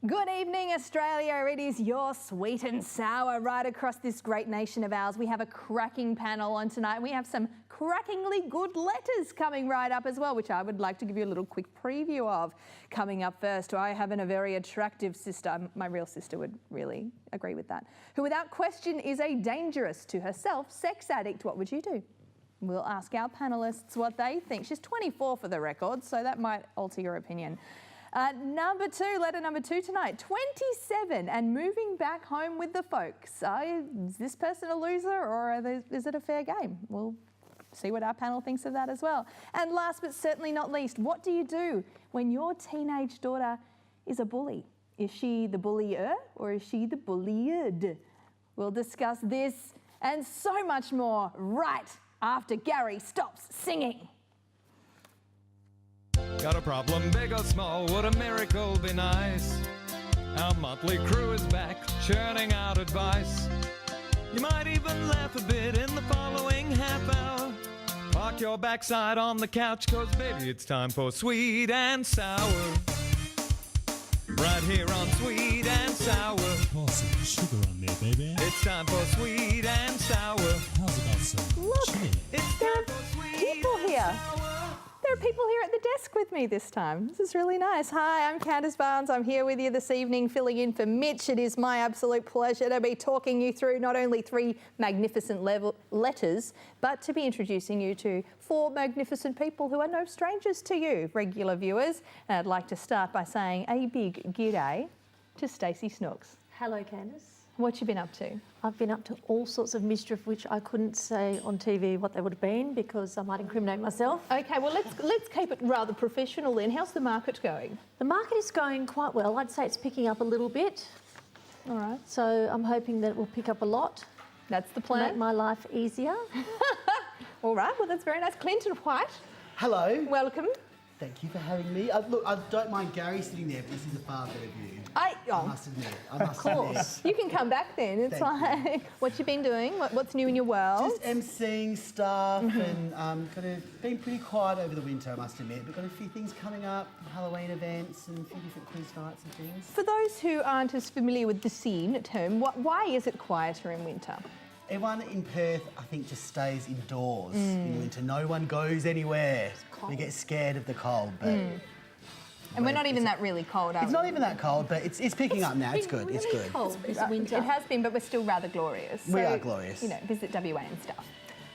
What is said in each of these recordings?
Good evening, Australia. It is your sweet and sour right across this great nation of ours. We have a cracking panel on tonight. We have some crackingly good letters coming right up as well, which I would like to give you a little quick preview of. Coming up first, I have a very attractive sister. My real sister would really agree with that. Who without question is a dangerous to herself sex addict. What would you do? We'll ask our panellists what they think. She's 24 for the record, so that might alter your opinion. Letter number two tonight, 27 and moving back home with the folks. Is this person a loser or is it a fair game? We'll see what our panel thinks of that as well. And last but certainly not least, what do you do when your teenage daughter is a bully? Is she the bullier or is she the bullied? We'll discuss this and so much more right after Gary stops singing. Got a problem, big or small, would a miracle be nice? Our motley crew is back, churning out advice. You might even laugh a bit in the following half hour. Park your backside on the couch, cause baby it's time for Sweet and Sour. Right here on Sweet and Sour. Pour some sugar on there, baby. It's time for Sweet and Sour. How's about some Look, chili? It's time for Sweet people and here. Sour. There are people here at the desk with me this time. This is really nice. Hi, I'm Candice Barnes. I'm here with you this evening, filling in for Mitch. It is my absolute pleasure to be talking you through not only three magnificent letters, but to be introducing you to four magnificent people who are no strangers to you, regular viewers. And I'd like to start by saying a big g'day to Stacey Snooks. Hello, Candice. What you been up to? I've been up to all sorts of mischief which I couldn't say on TV what they would have been because I might incriminate myself. Okay, well let's keep it rather professional then. How's the market going? The market is going quite well. I'd say it's picking up a little bit. All right. So I'm hoping that it will pick up a lot. That's the Make plan. my life easier. All right, well that's very nice. Clinton White, Hello. welcome. Thank you for having me. Look, I don't mind Gary sitting there, but this is a far better view. I must admit. Of course. You can come back then. It's Thank like, what you been doing? What's new in your world? Just emceeing stuff and been pretty quiet over the winter, I must admit, but got a few things coming up, Halloween events and a few different quiz nights and things. For those who aren't as familiar with the scene at home, why is it quieter in winter? Everyone in Perth, I think, just stays indoors in winter. No one goes anywhere. They get scared of the cold, but... And we're not even that really cold, are we? It's not even that cold, but it's picking up now. It's good. Really It's good. cold this winter. It has been, but we're still rather glorious. We So, are glorious. You know, visit WA and stuff.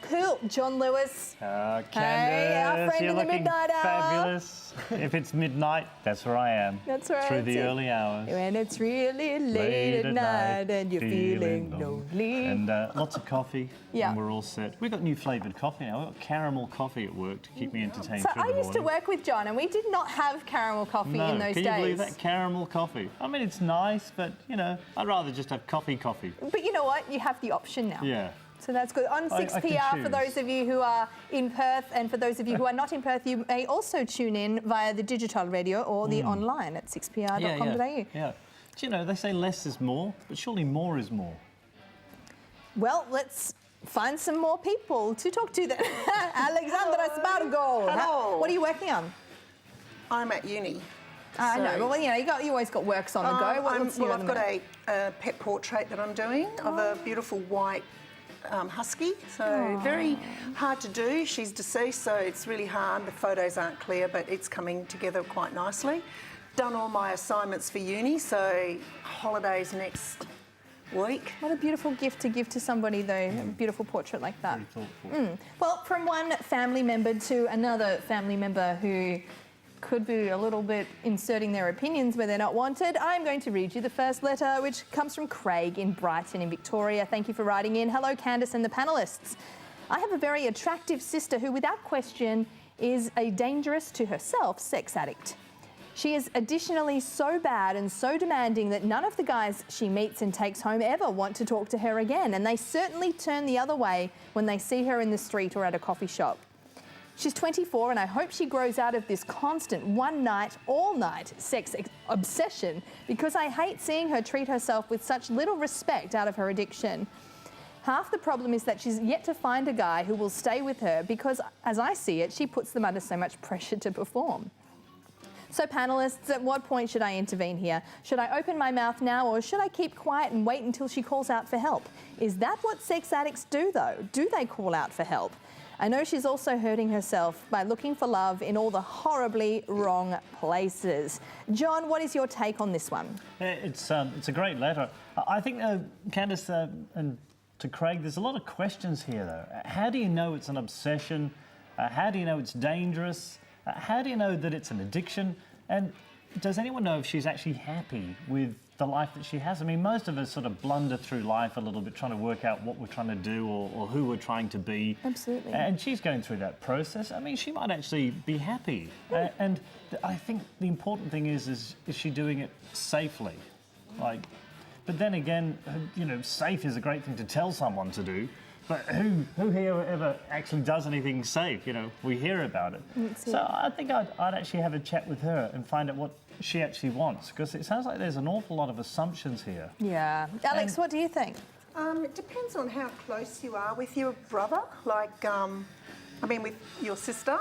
Cool. John Lewis. Candice, Hey, our friend you're in the looking midnight hour. fabulous. If it's midnight, that's where I am. That's right. Through the early hours. When it's really late at night and you're feeling lonely. And lots of coffee. Yeah. And we're all set. We've got new flavoured coffee now. We've got caramel coffee at work to keep me entertained So through I the used to morning. work with John and we did not have caramel coffee No, in those can days. you believe that? Caramel coffee. I mean, it's nice, but, you know, I'd rather just have coffee. But you know what? You have the option now. Yeah. So that's good. On I 6PR, can for those of you who are in Perth, and for those of you who are not in Perth, you may also tune in via the digital radio or the online at 6pr.com.au. Yeah. Do you know, they say less is more, but surely more is more. Well, let's find some more people to talk to then. Alexandra SPARGO. Hello. What are you working on? I'm at uni. I know, well, you know, you always got works on the go. What's new at I've the got minute? a pet portrait that I'm doing of a beautiful white husky. So very hard to do. She's deceased, so it's really hard. The photos aren't clear, but it's coming together quite nicely. Done all my assignments for uni, so holidays next week. What a beautiful gift to give to somebody, though, a beautiful portrait like that. Very thoughtful. Well, from one family member to another family member who could be a little bit inserting their opinions where they're not wanted, I'm going to read you the first letter, which comes from Craig in Brighton in Victoria. Thank you for writing in. Hello, Candice and the panellists. I have a very attractive sister who, without question, is a dangerous to herself sex addict. She is additionally so bad and so demanding that none of the guys she meets and takes home ever want to talk to her again, and they certainly turn the other way when they see her in the street or at a coffee shop. She's 24 and I hope she grows out of this constant one night, all night sex obsession because I hate seeing her treat herself with such little respect out of her addiction. Half the problem is that she's yet to find a guy who will stay with her because, as I see it, she puts them under so much pressure to perform. So panellists, at what point should I intervene here? Should I open my mouth now, or should I keep quiet and wait until she calls out for help? Is that what sex addicts do though? Do they call out for help? I know she's also hurting herself by looking for love in all the horribly wrong places. John, what is your take on this one? It's a great letter. I think, Candice, and to Craig, there's a lot of questions here, though. How do you know it's an obsession? How do you know it's dangerous? How do you know that it's an addiction? And does anyone know if she's actually happy with the life that she has? I mean, most of us sort of blunder through life a little bit trying to work out what we're trying to do or who we're trying to be. Absolutely. And she's going through that process. I mean, she might actually be happy. And I think the important thing is she doing it safely? Like, but then again, you know, safe is a great thing to tell someone to do. But who here ever actually does anything safe? You know, we hear about it. So I think I'd actually have a chat with her and find out what she actually wants, because it sounds like there's an awful lot of assumptions here. Yeah. Alex, what do you think? It depends on how close you are with your brother, like, with your sister,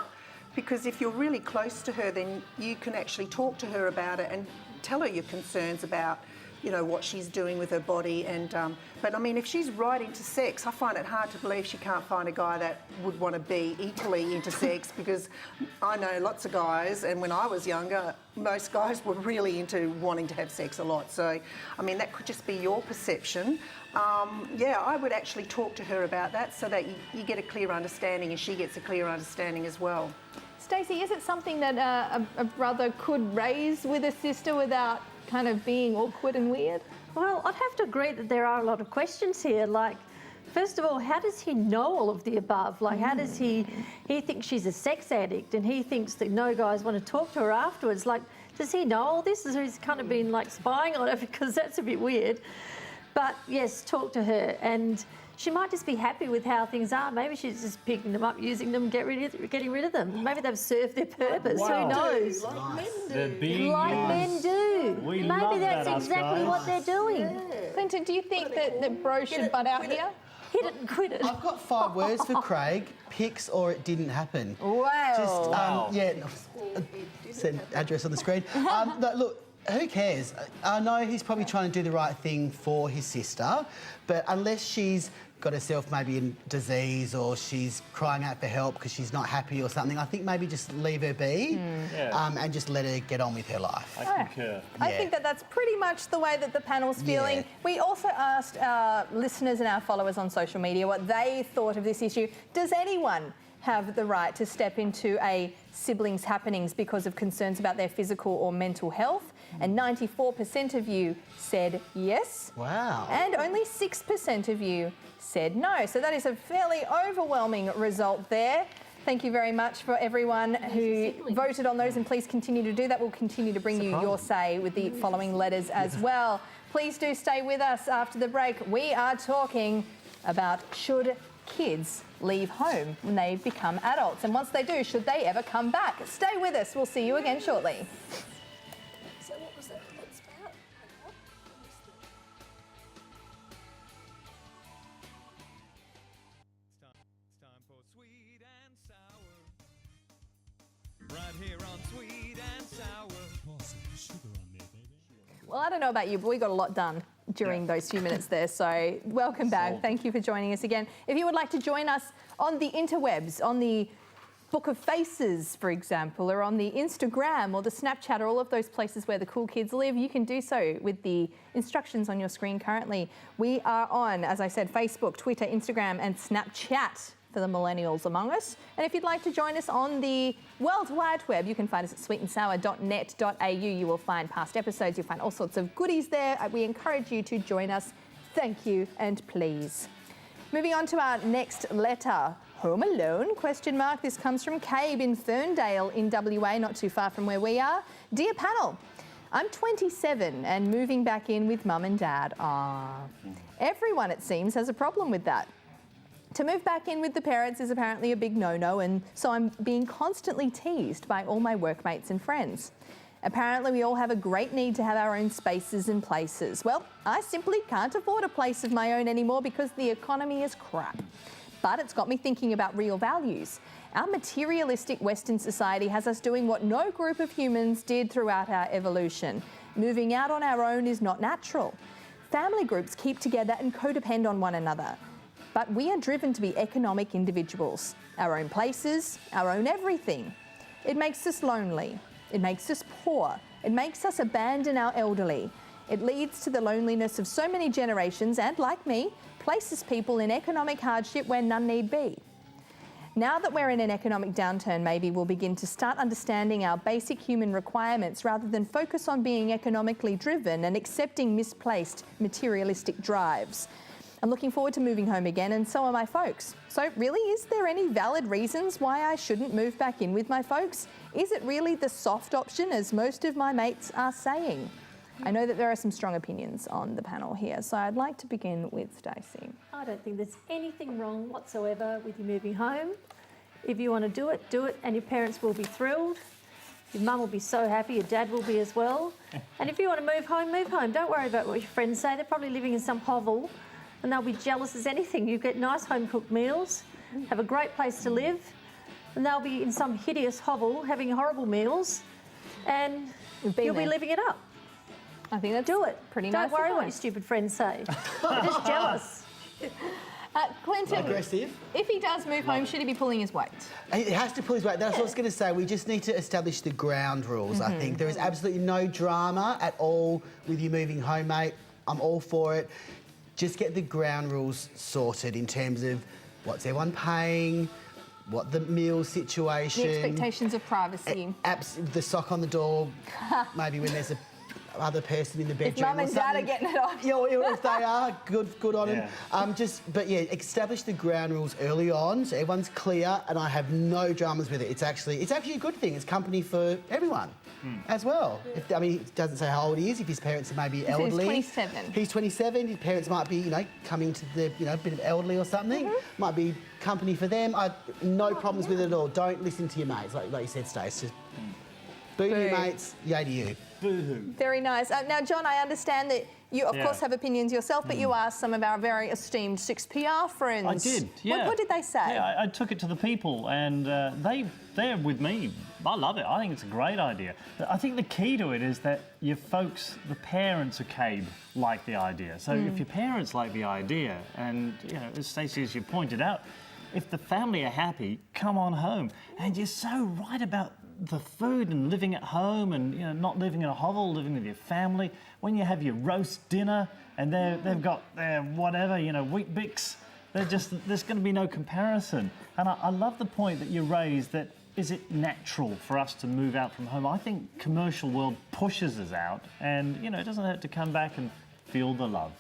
because if you're really close to her, then you can actually talk to her about it and tell her your concerns about, you know, what she's doing with her body. And but I mean, if she's right into sex, I find it hard to believe she can't find a guy that would want to be equally into sex, because I know lots of guys, and when I was younger, most guys were really into wanting to have sex a lot. So, I mean, that could just be your perception. Yeah, I would actually talk to her about that so that you get a clear understanding and she gets a clear understanding as well. Stacey, is it something that a brother could raise with a sister without kind of being awkward and weird? Well, I'd have to agree that there are a lot of questions here. Like, first of all, how does he know all of the above? Like, how does he thinks she's a sex addict and he thinks that no guys want to talk to her afterwards. Like, does he know all this? Or he's kind of been like spying on her, because that's a bit weird. But yes, talk to her, and she might just be happy with how things are. Maybe she's just picking them up, using them, getting rid of them. Maybe they've served their purpose. Wow. Who knows? Like men do. They're being Like men do. We Maybe love that's that, us exactly guys. what they're doing. Clinton, do you think that bro should butt out here? Hit it and quit it. I've got 5 words for Craig: pics or it didn't happen. Wow. Send address on the screen. Look, who cares? I know he's probably trying to do the right thing for his sister, but unless she's got herself maybe in disease or she's crying out for help because she's not happy or something, I think maybe just leave her be and just let her get on with her life. I concur. I think that's pretty much the way that the panel's feeling. Yeah. We also asked our listeners and our followers on social media what they thought of this issue. Does anyone have the right to step into a sibling's happenings because of concerns about their physical or mental health? And 94% of you said yes. Wow. And only 6% of you said no. So that is a fairly overwhelming result there. Thank you very much for everyone who voted on those, and please continue to do that. We'll continue to bring you your say with the following letters as well. Please do stay with us after the break. We are talking about should kids leave home when they become adults, and once they do, should they ever come back? Stay with us. We'll see you again shortly. So what was that? What's about? It's time for Sweet and Sour. Right here on Sweet and Sour. Pour some sugar on there, baby. Well, I don't know about you, but we got a lot done during those few minutes there. So welcome back. Thank you for joining us again. If you would like to join us on the interwebs, on the Book of Faces, for example, or on the Instagram or the Snapchat, or all of those places where the cool kids live, you can do so with the instructions on your screen currently. We are on, as I said, Facebook, Twitter, Instagram, and Snapchat for the millennials among us. And if you'd like to join us on the World Wide Web, you can find us at sweetandsour.net.au. You will find past episodes, you'll find all sorts of goodies there. We encourage you to join us. Thank you and please. Moving on to our next letter. Home alone? ? This comes from Cabe in Ferndale in WA, not too far from where we are. Dear panel, I'm 27 and moving back in with mum and dad. Everyone, it seems, has a problem with that. To move back in with the parents is apparently a big no-no, and so I'm being constantly teased by all my workmates and friends. Apparently we all have a great need to have our own spaces and places. Well, I simply can't afford a place of my own anymore because the economy is crap. but it's got me thinking about real values. Our materialistic Western society has us doing what no group of humans did throughout our evolution. Moving out on our own is not natural. Family groups keep together and codepend on one another. But we are driven to be economic individuals, our own places, our own everything. It makes us lonely. It makes us poor. It makes us abandon our elderly. It leads to the loneliness of so many generations and, like me, places people in economic hardship where none need be. Now that we're in an economic downturn, maybe we'll begin to start understanding our basic human requirements rather than focus on being economically driven and accepting misplaced materialistic drives. I'm looking forward to moving home again, and so are my folks. So really, is there any valid reasons why I shouldn't move back in with my folks? Is it really the soft option, as most of my mates are saying? I know that there are some strong opinions on the panel here, so I'd like to begin with Stacey. I don't think there's anything wrong whatsoever with you moving home. If you want to do it, and your parents will be thrilled. Your mum will be so happy, your dad will be as well. And if you want to move home, move home. Don't worry about what your friends say. They're probably living in some hovel and they'll be jealous as anything. You get nice home-cooked meals, have a great place to live, and they'll be in some hideous hovel having horrible meals, and you'll be living it up. I think that's do it. Pretty Don't nice worry what your advice. stupid friends say. They're just jealous. Clinton, Aggressive. if he does move home, should he be pulling his weight? He has to pull his weight. That's what I was going to say. We just need to establish the ground rules, I think. There is absolutely no drama at all with you moving home, mate. I'm all for it. Just get the ground rules sorted in terms of what's everyone paying, what the meal situation... The expectations of privacy. The sock on the door, maybe when there's a other person in the bedroom. If mum and dad are getting it off. Yeah, if they are, good on them. But establish the ground rules early on so everyone's clear, and I have no dramas with it. It's actually a good thing. It's company for everyone as well. He doesn't say how old he is. If his parents are maybe elderly. He's 27. He's 27. His parents might be, coming to the, a bit of elderly or something. Might be company for them. No problems with it at all. Don't listen to your mates, like you said, Stace. Just boo to your mates, yay to you. Boo-hoo. Very nice. Now, John, I understand that you, of course, have opinions yourself, but you asked some of our very esteemed 6PR friends. I did, yeah. What did they say? Yeah, I took it to the people, and they're with me. I love it. I think it's a great idea. I think the key to it is that your folks, the parents of CABE, like the idea. So if your parents like the idea, and, as Stacey, as you pointed out, if the family are happy, come on home. And you're so right about the food and living at home and not living in a hovel, living with your family. When you have your roast dinner and they've got their whatever, Wheat Bix, there's going to be no comparison. And I love the point that you raised that is it natural for us to move out from home? I think commercial world pushes us out, and it doesn't hurt to come back and feel the love.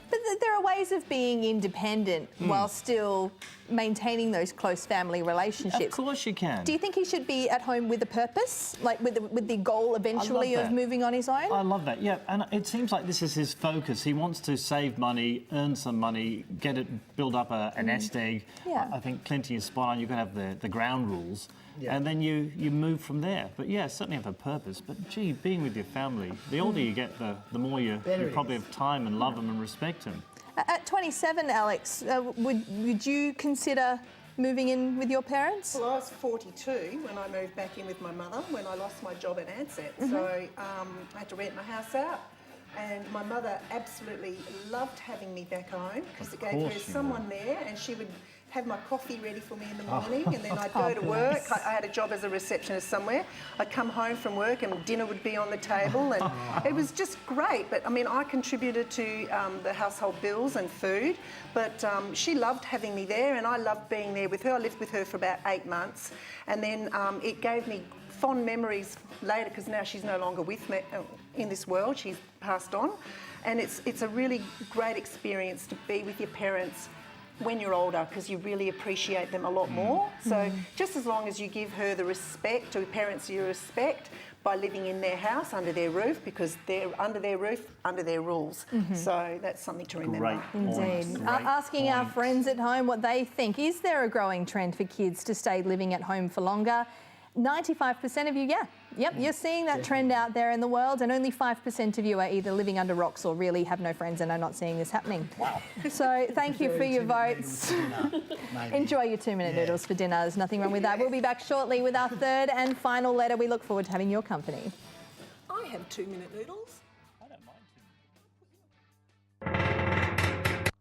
But there are ways of being independent while still maintaining those close family relationships. Of course you can. Do you think he should be at home with a purpose, like with the goal eventually of moving on his own? I love that, yeah. And it seems like this is his focus. He wants to save money, earn some money, build up a nest egg. Yeah. I think Clinty is spot on. You've got to have the ground rules. Yeah. And then you move from there. But yeah, certainly have a purpose. But gee, being with your family, the older you get, the more you probably have time and love them and respect them. At 27, Alex, would you consider moving in with your parents? Well, I was 42 when I moved back in with my mother when I lost my job at Ansett. So I had to rent my house out. And my mother absolutely loved having me back home because it gave her someone there, and she would have my coffee ready for me in the morning, and then I'd go to work. I had a job as a receptionist somewhere. I'd come home from work and dinner would be on the table, and it was just great. But I contributed to the household bills and food, but she loved having me there, and I loved being there with her. I lived with her for about 8 months, and then it gave me fond memories later, because now she's no longer with me in this world. She's passed on, and it's a really great experience to be with your parents when you're older, because you really appreciate them a lot more. So just as long as you give her the respect, or parents your respect, by living in their house, under their roof, because they're under their roof, under their rules. So that's something to remember. Indeed. Asking our friends at home what they think. Is there a growing trend for kids to stay living at home for longer? 95% of you, yep, you're seeing that trend out there in the world, and only 5% of you are either living under rocks or really have no friends and are not seeing this happening. Wow. So thank you for your votes. Enjoy your 2-minute noodles for dinner. There's nothing wrong with that. We'll be back shortly with our third and final letter. We look forward to having your company. I have 2-minute noodles. I don't mind.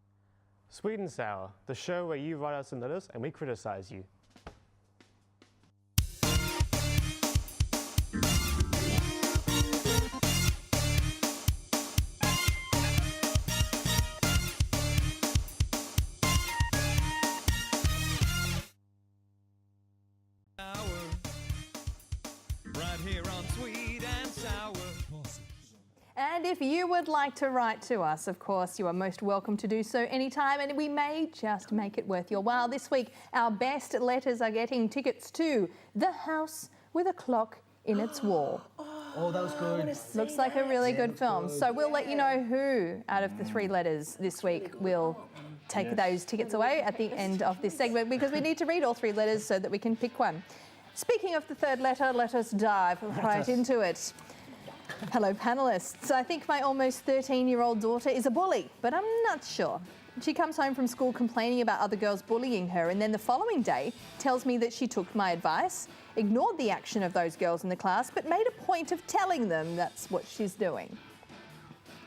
Sweet and Sour, the show where you write us some letters and we criticise you. Right here on Sweet and Sour. And if you would like to write to us, of course, you are most welcome to do so anytime, and we may just make it worth your while. This week, our best letters are getting tickets to The House with a Clock in Its Wall. Oh, that was good. Looks like a really good film. So we'll let you know who out of the 3 letters this week will take those tickets away at the end of this segment, because we need to read all 3 letters so that we can pick one. Speaking of the third letter, let us dive right into it. Hello, panellists. I think my almost 13-year-old daughter is a bully, but I'm not sure. She comes home from school complaining about other girls bullying her, and then the following day tells me that she took my advice, ignored the action of those girls in the class, but made a point of telling them that's what she's doing.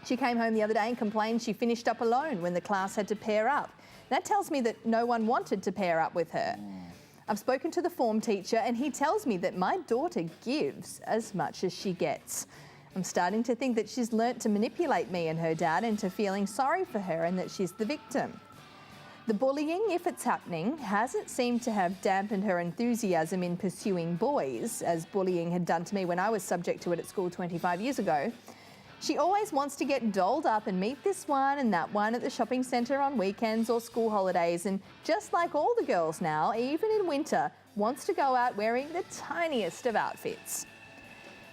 She came home the other day and complained she finished up alone when the class had to pair up. That tells me that no one wanted to pair up with her. I've spoken to the form teacher, and he tells me that my daughter gives as much as she gets. I'm starting to think that she's learnt to manipulate me and her dad into feeling sorry for her and that she's the victim. The bullying, if it's happening, hasn't seemed to have dampened her enthusiasm in pursuing boys, as bullying had done to me when I was subject to it at school 25 years ago. She always wants to get dolled up and meet this one and that one at the shopping centre on weekends or school holidays, and just like all the girls now, even in winter, wants to go out wearing the tiniest of outfits.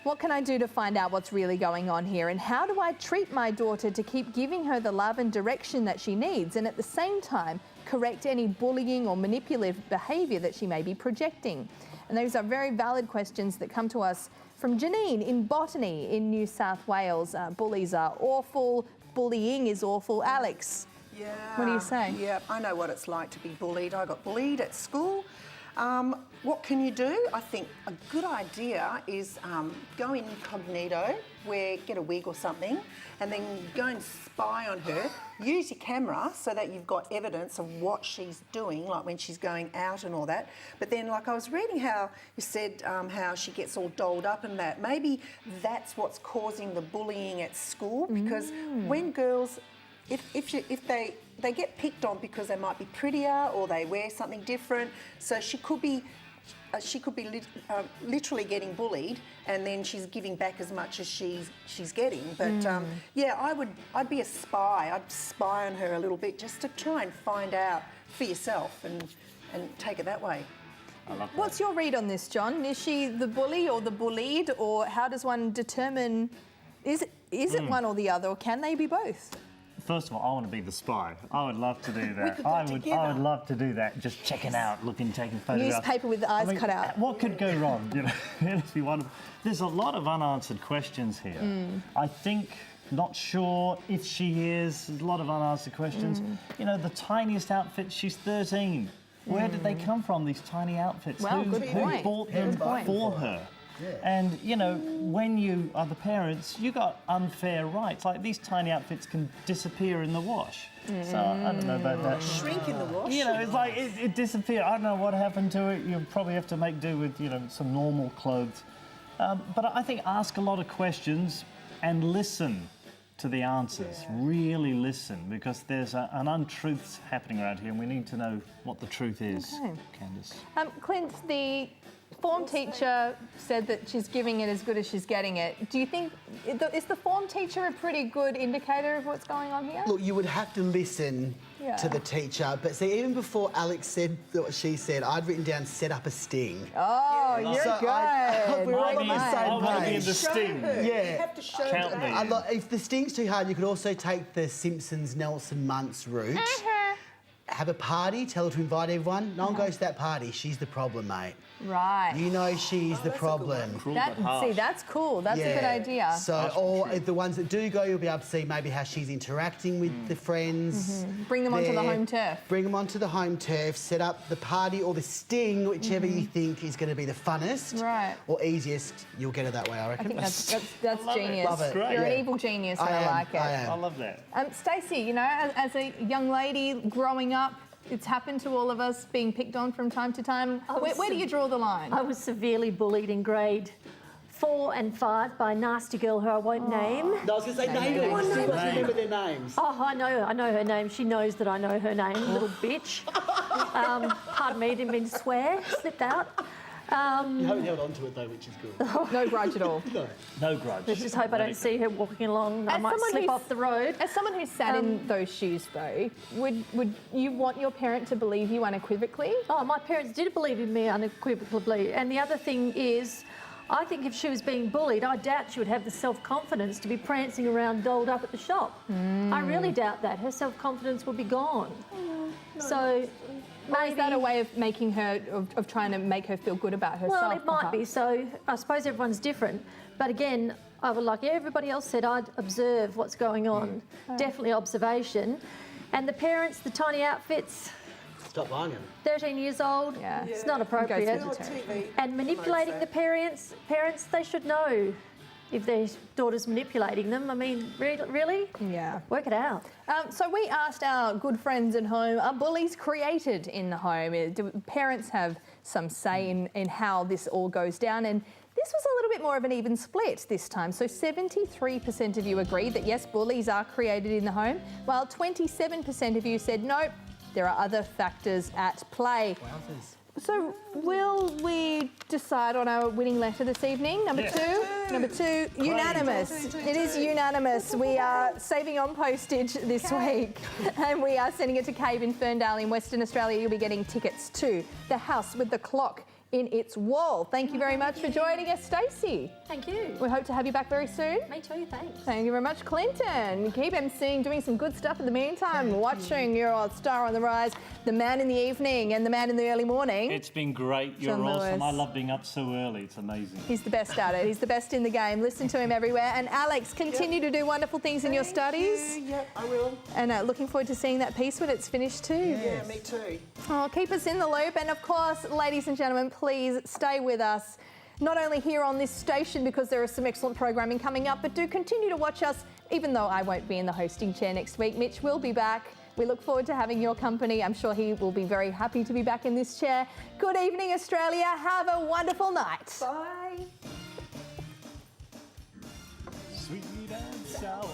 What can I do to find out what's really going on here, and how do I treat my daughter to keep giving her the love and direction that she needs, and at the same time correct any bullying or manipulative behaviour that she may be projecting? And those are very valid questions that come to us from Janine in Botany in New South Wales. Bullies are awful, bullying is awful. Alex, Yeah. what do you say? Yeah, I know what it's like to be bullied. I got bullied at school. What can you do? I think a good idea is go incognito, get a wig or something, and then go and spy on her. Use your camera so that you've got evidence of what she's doing, like when she's going out and all that. But then, like I was reading how you said how she gets all dolled up and that. Maybe that's what's causing the bullying at school, because when girls, if they get picked on because they might be prettier or they wear something different, so she could be literally getting bullied, and then she's giving back as much as she's getting. But yeah, I'd be a spy. I'd spy on her a little bit just to try and find out for yourself and take it that way. I love that. What's your read on this, John? Is she the bully or the bullied, or how does one determine, is it one or the other, or can they be both? First of all, I want to be the spy. I would love to do that. could go I would together. love to do that. Just checking out, looking, taking photographs. Newspaper with the eyes cut out. What could go wrong? You know, it'd be wonderful. There's a lot of unanswered questions here. I think, not sure if she is. There's a lot of unanswered questions. You know, the tiniest outfit. She's 13. Where did they come from? These tiny outfits. Well, who good point. bought them for her? And, you know, when you are the parents, you got unfair rights. Like, these tiny outfits can disappear in the wash. So, I don't know about that. Shrink in the wash. You know, it's like, it disappeared. I don't know what happened to it. You probably have to make do with, you know, some normal clothes. But I think ask a lot of questions and listen to the answers. Really listen, because there's an untruth happening around here, and we need to know what the truth is, Okay. Candice. Clint, the form teacher said that she's giving it as good as she's getting it. Do you think, is the form teacher a pretty good indicator of what's going on here? Look, you would have to listen Yeah. to the teacher. But see, even before Alex said what she said, I'd written down set up a sting. Oh, you're So good. we're all on the Right. same I want to be in page. the sting. You Yeah. have to show Count her. me. If the sting's too hard, you could also take the Simpsons Nelson Muntz route. Have a party, tell her to invite everyone. No one goes to that party. She's the problem, mate. Right. You know she's the problem. Cruel but harsh. See, that's cool. That's a good idea. So, or the ones that do go, you'll be able to see maybe how she's interacting with the friends. Bring them onto the there. home turf. Bring them onto the home turf, set up the party or the sting, whichever you think is going to be the funnest Right. or easiest. You'll get it that way, I I reckon. think that's love it. genius. Love it. Great. You're an Yeah. evil genius, and I am, like it. I I am. love that. Stacey, you know, as a young lady growing up, it's happened to all of us being picked on from time to time. Where do you draw the line? I was severely bullied in grade 4 and 5 by a nasty girl who I won't name. No, I was going to say name them. You still got to remember their names. Oh, I know her name. She knows that I know her name, little bitch. Pardon me, didn't mean to swear, slipped out. You haven't held on to it though, which is good. No grudge at all. No grudge. Let's just hope I don't see her walking along. I As might someone slip who's- off the road. As someone who's sat in those shoes, though, would you want your parent to believe you unequivocally? Oh, my parents did believe in me unequivocally. And the other thing is, I think if she was being bullied, I doubt she would have the self-confidence to be prancing around dolled up at the shop. I really doubt that. Her self-confidence would be gone. So Or is that a way of making her, of trying to make her feel good about herself? well, it might be. perhaps? So I suppose everyone's different. But again, I would, like everybody else said, I'd observe what's going on. Definitely observation. And the parents, the tiny outfits, Stop buying them. 13 years old, Yeah. it's not Goes appropriate. with the territory. And manipulating the parents, they should know if their daughter's manipulating them. I mean, really? Yeah. Work it out. So we asked our good friends at home, are bullies created in the home? Do parents have some say in how this all goes down? And this was a little bit more of an even split this time. So 73% of you agreed that yes, bullies are created in the home, while 27% of you said nope, there are other factors at play. Wowzers. So will we decide on our winning letter this evening? Number two? Number two, unanimous. It is unanimous. We are saving on postage this week and we are sending it to Cave in Ferndale in Western Australia. You'll be getting tickets to the house with the clock in its wall. Thank you very much for joining us, Stacey. Thank you. We hope to have you back very soon. Me too, thanks. Thank you very much, Clinton. Keep emceeing, doing some good stuff in the meantime, watching your Star on the Rise, The Man in the Evening and The Man in the Early Morning. It's been great. You're John awesome. Lewis. I love being up so early. It's amazing. He's the best at it. He's the best in the game. Listen to him everywhere. And Alex, continue to do wonderful things in your studies. Yep, I will. And looking forward to seeing that piece when it's finished too. Yeah, me too. Oh, keep us in the loop. And of course, ladies and gentlemen, please stay with us. Not only here on this station because there is some excellent programming coming up, but do continue to watch us, even though I won't be in the hosting chair next week. Mitch will be back. We look forward to having your company. I'm sure he will be very happy to be back in this chair. Good evening, Australia. Have a wonderful night. Bye. Sweet and sour.